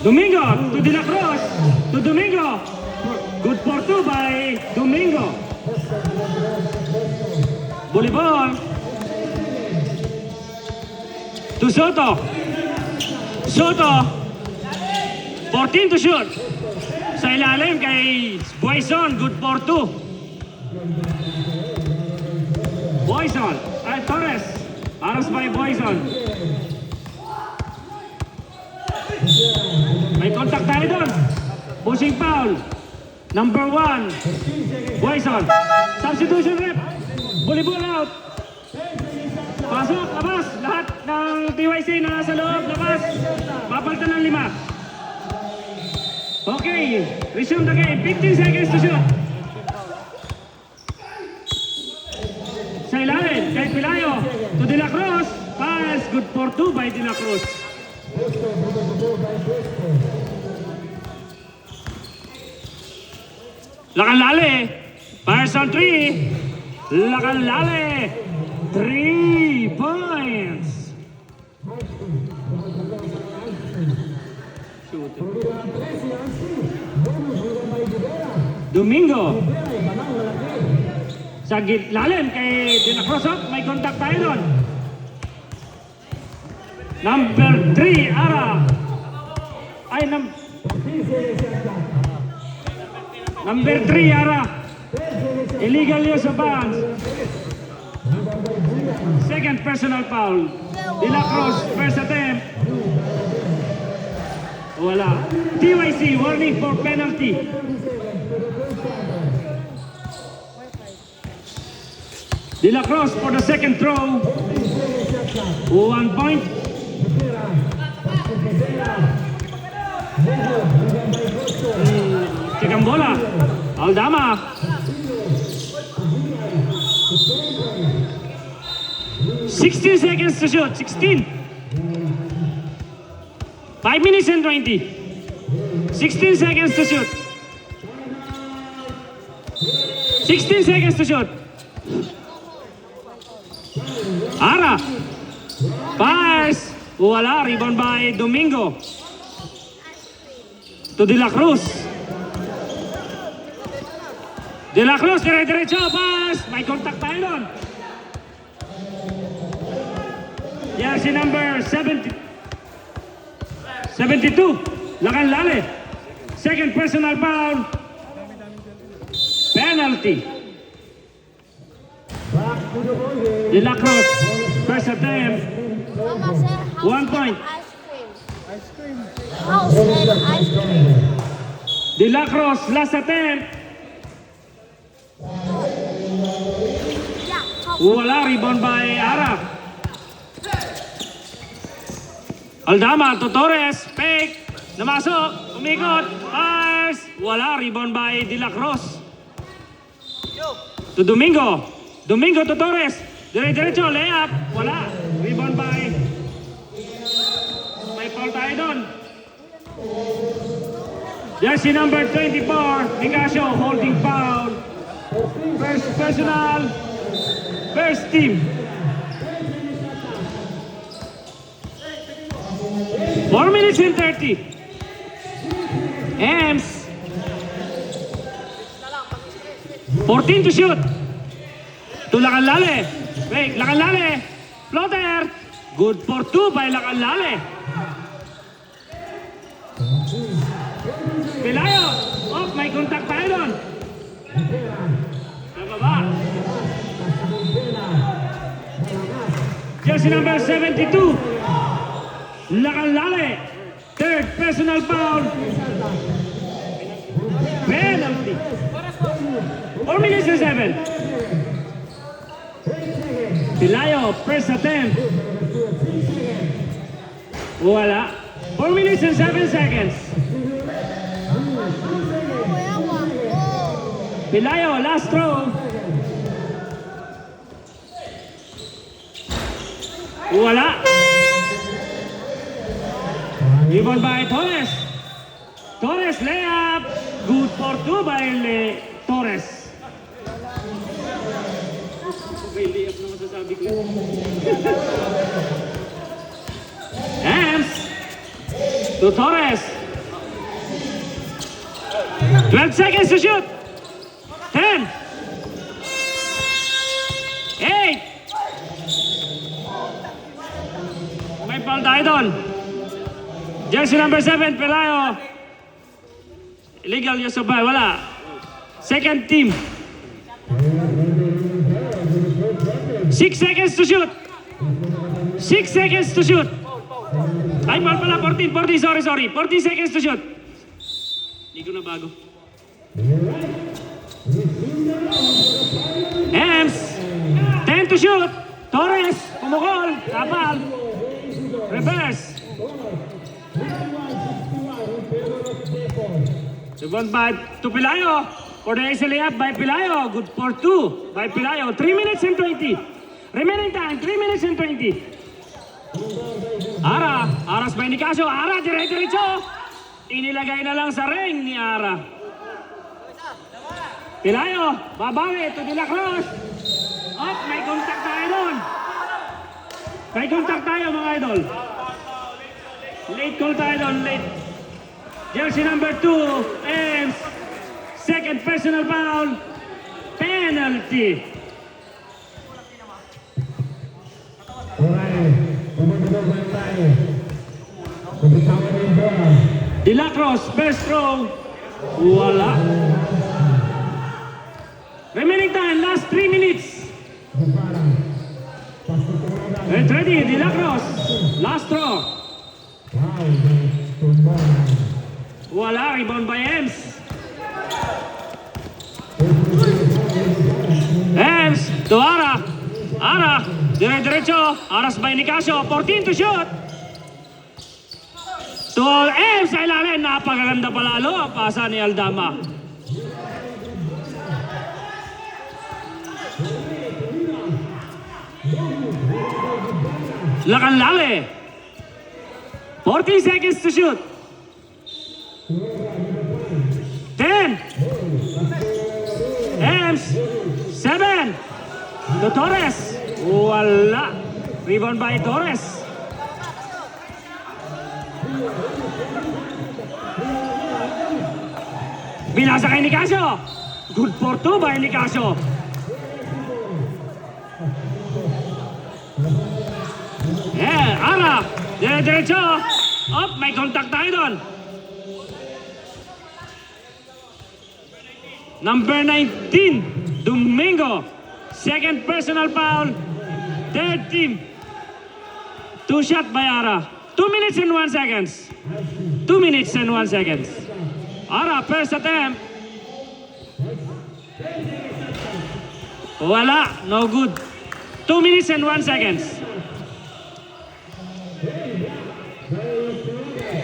Domingo to De La Cruz. To Domingo. Good for two by Domingo. Volleyball. To Soto. Soto. 14 to shoot. Sa ilalim kay Boyson. Good for two. Boyson. Torres. Aras by Boyson. May contact tayo doon. Pushing foul. Number 1. Boyson. Substitution rep. Volleyball out. Pasok, labas. Lahat ng TYC na sa loob, labas. Papalitan ng 5. Okay, resume the game. 15 seconds to shoot. Sa ilalim, kay Pilayo. To De La Cruz. Pass, good for 2 by De La Cruz. Lakan-lale. Fires on 3. Lakan-lale. 3 points. Domingo. Sa lalim kay De La Cruz. May contact tayo doon. Number 3, Ara. Ay, number 3, Ara. Illegal use of bounds. Second personal foul. De La Cruz, first attempt. Wala. TYC, warning for penalty. De La Cruz for the second throw. 1 point. Check ang bola. Aldama. 16 seconds to shoot. 16. 5 minutes and 20. 16 seconds to shoot. 16 seconds to shoot. Ara. Pass. Wala. Rebound by Domingo. To De La Cruz. De La Cruz, dire-diretso, pass! May contact tayo doon. Yeah, si number 72. Lakan-lale. Second personal foul. Penalty. De La Cruz, first attempt. 1 point. House and ice cream. De La Cruz, last attempt. Wala, rebound by Ara. Aldama to Torres, fake, namasok, umikot, fires. Wala, rebound by De La Cruz. To Domingo. Domingo to Torres. Dire-diretso, layup. Wala, rebound by. May foul tayo doon. Jersey number 24, Nicasio, holding foul. First personal, first team. 4 minutes and 30. Ems. 14 to shoot. To Lakan-lale. Wait, Lakan-lale. Floater. Good for 2 by Lakan-lale. Pilayo. Oh, may contact tayo doon. Nababa. Jersey number 72. Lakan-lale. Third personal foul. Penalty. 4 minutes and 7. Pilayo, first attempt. Wala. 4 minutes and 7 seconds. Pilayo, last throw. Wala. Rebound by Torres. Torres layup. Good for 2 by Torres. Okay, layup na masasabi ko. Ems to Torres. 12 seconds to shoot. 10. 8. May foul tayo doon. Jersey number 7, Pelayo. Illegal use of ball. Wala. Second team. 6 seconds to shoot. 6 seconds to shoot. Ay, ball pala. 14, sorry. 14 seconds to shoot. Hindi ko na bago. Ems. 10 to shoot. Torres. Pumukol. Kapal. Reverse. Rebound by to Pelayo. For the easy layup by Pelayo. Good for 2 by Pelayo. 3 minutes and 20. Remaining time, 3 minutes and 20. Ara. Aras by Nicasio. Ara, dire-diretso. Inilagay na lang sa ring ni Ara. Pelayo. Babawi to De La Cruz. Up, may contact tayo doon. May contact tayo mga idol. Late call tayo doon, late. Jersey number 2, and second personal foul, penalty. De La Cruz, first throw, wala. Remaining time, last 3 minutes. It's ready, De La Cruz, last throw. Wala, rebound by Ems. Ems to Ara. Ara, dire-diretso. Aras by Nicasio. 14 to shoot. To Ems sa ilalim. Napakaganda palalo. Pasa ni Aldama. Lakan-lali. 14 seconds to shoot. 10. Ems. 7. To Torres. Wala. Rebound by Torres. Binasa kay Nicasio. Good for 2 by Nicasio. Ara. Dire-diretso. Up, may contact tayo doon. Number 19, Domingo. Second personal foul. Third team. 2 shot by Ara. 2 minutes and 1 seconds. 2 minutes and 1 seconds. Ara, first attempt. Wala, no good. 2 minutes and 1 seconds.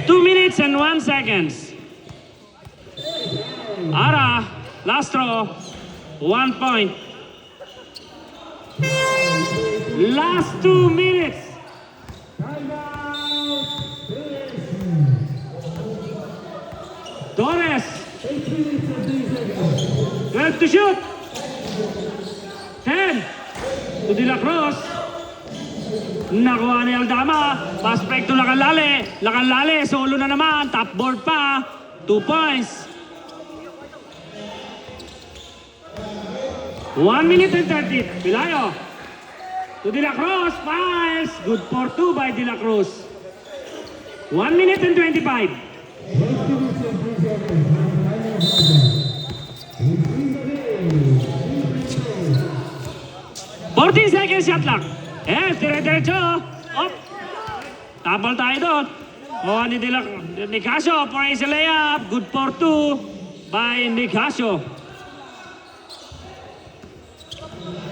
2 minutes and 1 seconds. Ara, last throw, 1 point. Last 2 minutes. Torres. 12 to shoot. 10 to De La Cruz. Nakuha ni Aldama. Pass break to Lakan-lali. Lakan-lali, solo na naman. Top board pa. 2 points. 1 minute and 30. Pelayo. To De La Cruz. Fires. Good for 2 by De La Cruz. 1 minute and 25. Fourteen seconds shot clock. Dire-diretso. Up. Tapal tayo doon. O, ni Nicasio for a layup. Good for 2 by Nicasio.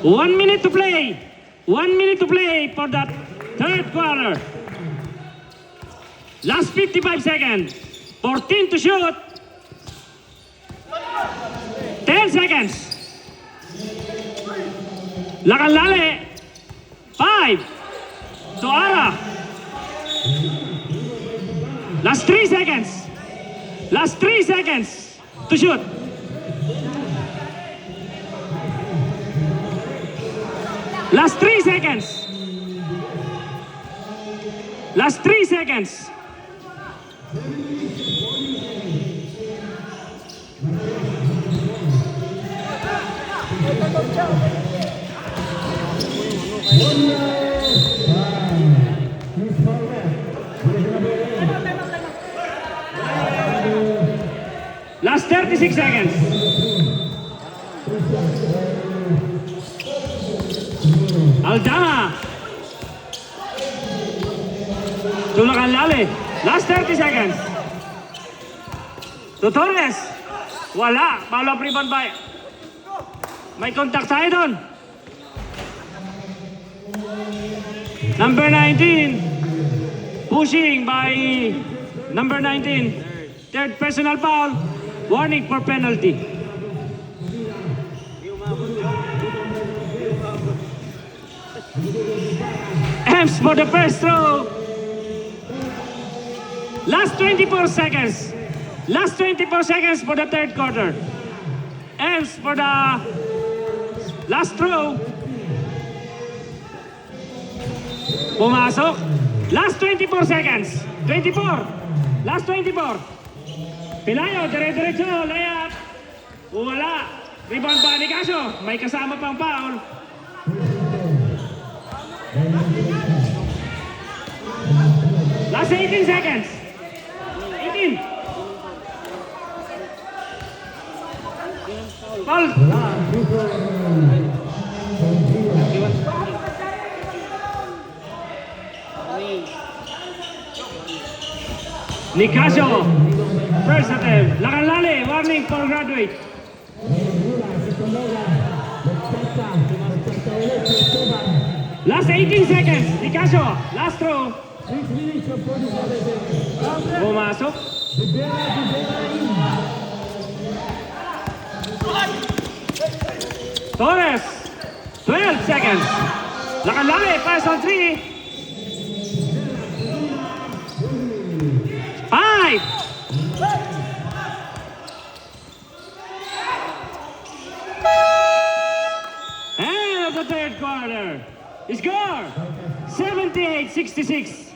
1 minute to play. 1 minute to play for that third quarter. Last 55 seconds. 14 to shoot. 10 seconds. Lakan-lali. 5 to Ara. Last 3 seconds. Last 3 seconds to shoot. Last 3 seconds. Last 3 seconds. Last 36 seconds. Aldama. Tulakan Lale. Last 30 seconds. To Torres. Wala. Follow up rebound by. May contact tayo doon. Number 19. Pushing by number 19. Third personal foul. Warning for penalty. Ems for the first throw. Last 24 seconds. Last 24 seconds for the third quarter. Ems for the last throw. Pumasok. Last 24 seconds. 24. Last 24. Pilayo, dire-diretso, layup. Wala. Rebound ba ni Casio? May kasama pang foul. Last 18 seconds. 18. Foul. Nicasio, first attempt. Lakanlali, warning for graduate. Last 18 seconds. Nicasio, last throw. Pumasok. Torres, 12 seconds. Lakanlali, pass on 3. 5. End of the third quarter. Score 78-66.